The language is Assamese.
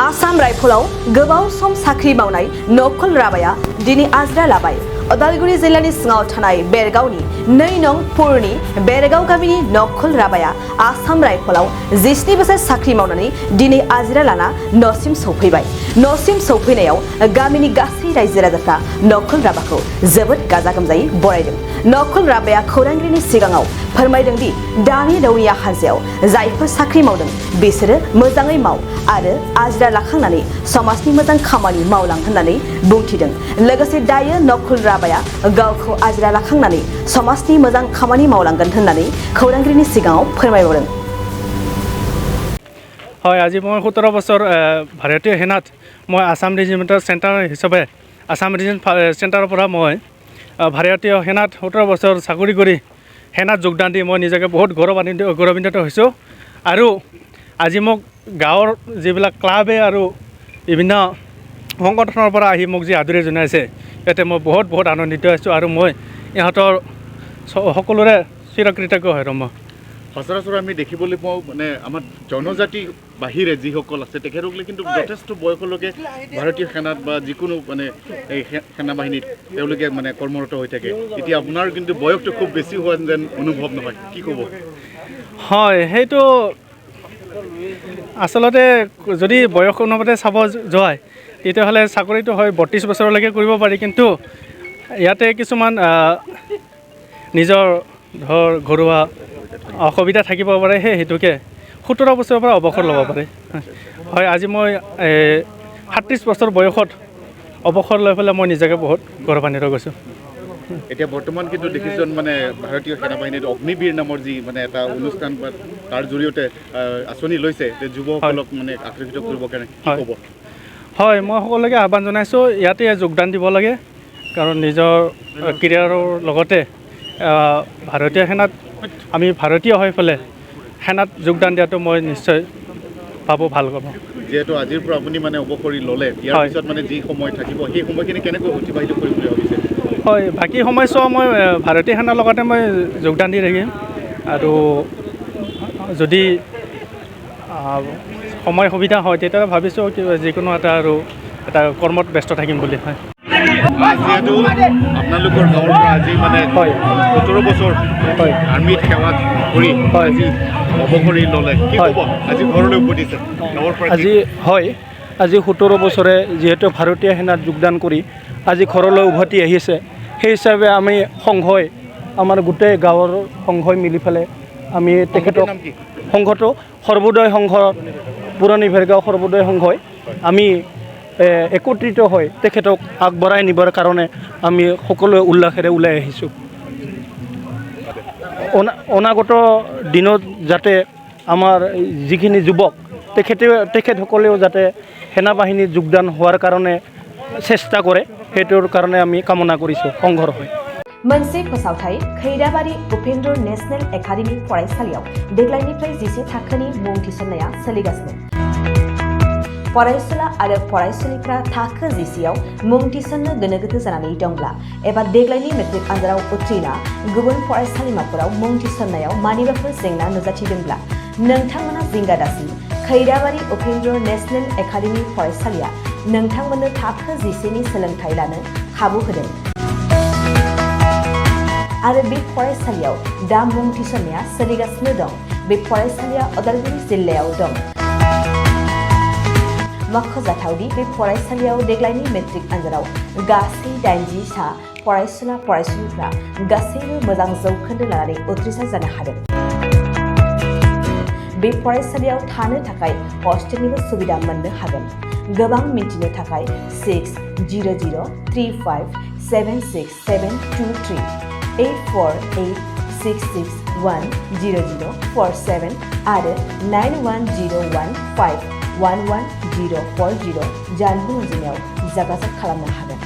आसाम राइफलाव गोबाव सम साख्रि मावनाय नखल राबाया दिनै आजिरा लाबाय। उदालगुरि जिल्लानि सिङाव थानाय बेरगावनि 2 नं पुरनि बेरगाव गामिनि नखल राबाया आसाम राइफलाव 17 बोसोर साख्रि मावनानै दिनै आजिरा लाना नसिम सौफैबाय। नसिम सौफैनायाव गामिनि गासै रायजो राजाफ्रा नखल राबाखौ जोबोद गाजा गोमजायै बरायदों। नखल राबाया खौरांगिरिनि सिगाङाव फोरमायदों दि दानि रौनिया हानजायाव जायफोर साख्रि मावदों बिसोरो मोजाङै माव आरो आजिरा लाखांनानै समाजनि मोजां खामानि मावलां होननानै बुंथिदों। लोगोसे दायो नखल राबाया गावखौ आजिरा लाखांनानै समाजनि मोजां खामानि मावलांगोन होननानै खौरांगिरिनि सिगाङाव फोरमायबावदों। হয়, আজি মই 17 বছৰ ভাৰতীয় সেনাত মই আসাম ৰেজিমেণ্টৰ চেণ্টাৰ হিচাপে আসাম ৰেজিমেণ্ট চেণ্টাৰৰ পৰা মই ভাৰতীয় সেনাত 17 বছৰ চাকৰি কৰি সেনাত যোগদান দি মই নিজকে বহুত গৌৰৱান্বিত হৈছোঁ। আৰু আজি মোক গাঁৱৰ যিবিলাক ক্লাবে আৰু বিভিন্ন সংগঠনৰ পৰা আহি মোক যি আদৰি জনাইছে ইয়াতে মই বহুত আনন্দিত হৈছোঁ আৰু মই ইহঁতৰ সকলোৰে চিৰকৃতজ্ঞ হয়। মই সচৰাচৰ আমি দেখিবলৈ পাওঁ মানে আমাৰ জনজাতি বাহিৰে যিসকল আছে তেখেতসকলে কিন্তু যথেষ্ট বয়সলৈকে ভাৰতীয় সেনাত বা যিকোনো মানে এই সেনা বাহিনীত তেওঁলোকে মানে কৰ্মৰত হৈ থাকে। এতিয়া আপোনাৰ কিন্তু বয়সটো খুব বেছি হোৱা যেন অনুভৱ নহয়, কি ক'ব? হয়, সেইটো আচলতে যদি বয়স অনুপাতে চাব যায় তেতিয়াহ'লে চাকৰিটো হয় 32 বছৰলৈকে কৰিব পাৰি, কিন্তু ইয়াতে কিছুমান নিজৰ ঘৰুৱা অসুবিধা থাকিব পাৰে, সেইটোকে 17 বছৰৰ পৰা অৱসৰ ল'ব পাৰে। হয়, আজি মই 38 বছৰ বয়সত অৱসৰ লৈ পেলাই মই নিজকে বহুত গৌৰৱান্বিত হৈছোঁ। এতিয়া বৰ্তমান কিন্তু দেখিছোঁ মানে ভাৰতীয় সেনা বাহিনীত অগ্নিবীৰ নামৰ যি মানে এটা অনুষ্ঠান বা তাৰ জৰিয়তে আঁচনি লৈছে যে যুৱসকলক মানে আকৰ্ষিত কৰিবৰ কাৰণে, কি ক'ব? হয়, মই সকলোকে আহ্বান জনাইছোঁ ইয়াতে যোগদান দিব লাগে, কাৰণ নিজৰ কেৰিয়াৰৰ লগতে ভাৰতীয় সেনাত আমি ভাৰতীয় হৈ পেলাই সেনাত যোগদান দিয়াটো মই নিশ্চয় ভাবোঁ ভাল হ'ব। যিহেতু আজিৰ পৰা আপুনি মানে অৱসৰি ল'লে, ইয়াৰ পিছত মানে যি সময় থাকিব সেই সময়খিনি কেনেকৈ অতিবাহিত কৰিম বুলি ভাবিছে? হয়, বাকী সময়ছোৱা মই ভাৰতীয় সেনাৰ লগতে মই যোগদান দি থাকিম আৰু যদি সময় সুবিধা হয় তেতিয়াহ'লে ভাবিছোঁ যিকোনো এটা কৰ্মত ব্যস্ত থাকিম বুলি। হয়, যিহেতু আপোনালোকৰ গাঁৱৰ পৰা আজি মানে 17 বছৰ আৰ্মিত সেৱা কৰি আজি অৱসৰি ল'লে, কি ক'ব? আজি ঘৰলৈ উভতিছে গাঁৱৰ পৰা? আজি 17 বছৰে যিহেতু ভাৰতীয় সেনাত যোগদান কৰি আজি ঘৰলৈ উভতি আহিছে, সেই হিচাপে আমি সংঘই আমাৰ গোটেই গাঁৱৰ সংঘই মিলি পেলাই আমি তেখেতক সংঘটো সৰ্বোদয় সংঘ পুৰণি ভেৰগাঁও সৰ্বোদয় সংঘই আমি একত্ৰিত হৈ তেখেতক আগবঢ়াই নিবৰ কাৰণে আমি সকলোৱে উল্লাসেৰে ওলাই আহিছোঁ। অনাগত দিনত যাতে আমাৰ যিখিনি যুৱক তেখেতসকলেও যাতে সেনা বাহিনীত যোগদান হোৱাৰ কাৰণে চেষ্টা কৰে, সেইটোৰ কাৰণে আমি কামনা কৰিছোঁ সংঘৰ হৈ। मोनसे फोसावथाय खैराबारि उपेन्द्र नेशनेल एकाडेमि फरायसालियाव देग्लायनिफ्राय 10 थाखोनि मुं थिसननाया सोलिगासिनो। फरायसुला आरो फरायसुलिफ्रा थाखो 10आव मुं थिसननो गोनो गोथो जानानै दंब्ला एबा देग्लायनि मेट्रिक आनजादाव उथ्रिना गुबुन फरायसालिमाफोराव मुं थिसननायाव मानिबाफोर जेंना नुजाथिदोंब्ला नोंथांमोना जिंगा दासि खैराबारि उपेन्द्र नेशनेल एकाडेमि फरायसालिया नोंथांमोननो थाखो 10नि सोलोंथाय लानो खाबु होदों आरो बे फरायसालियाव दा मुं थिसननाया सोलिगासिनो दं। बे फरायसालिया उदालगुरि जिल्लायाव दं। मख'जाथावदि बे फरायसालियाव देग्लायनि मेट्रिक आनजादाव गासै 80 सा फरायसुला फरायसुलिफ्रा गासैबो मोजां जौखोन्दो लानानै उथ्रिसार जानो हादों। बे फरायसालियाव थानो थाखाय हस्टेलनिबो सुबिदा मोननो हागोन। गोबां मिन्थिनो थाखाय 6003576723 8486610047 आरो 9101511040 जानबुं अनजिमायाव जगाजग खालामनो हागोन।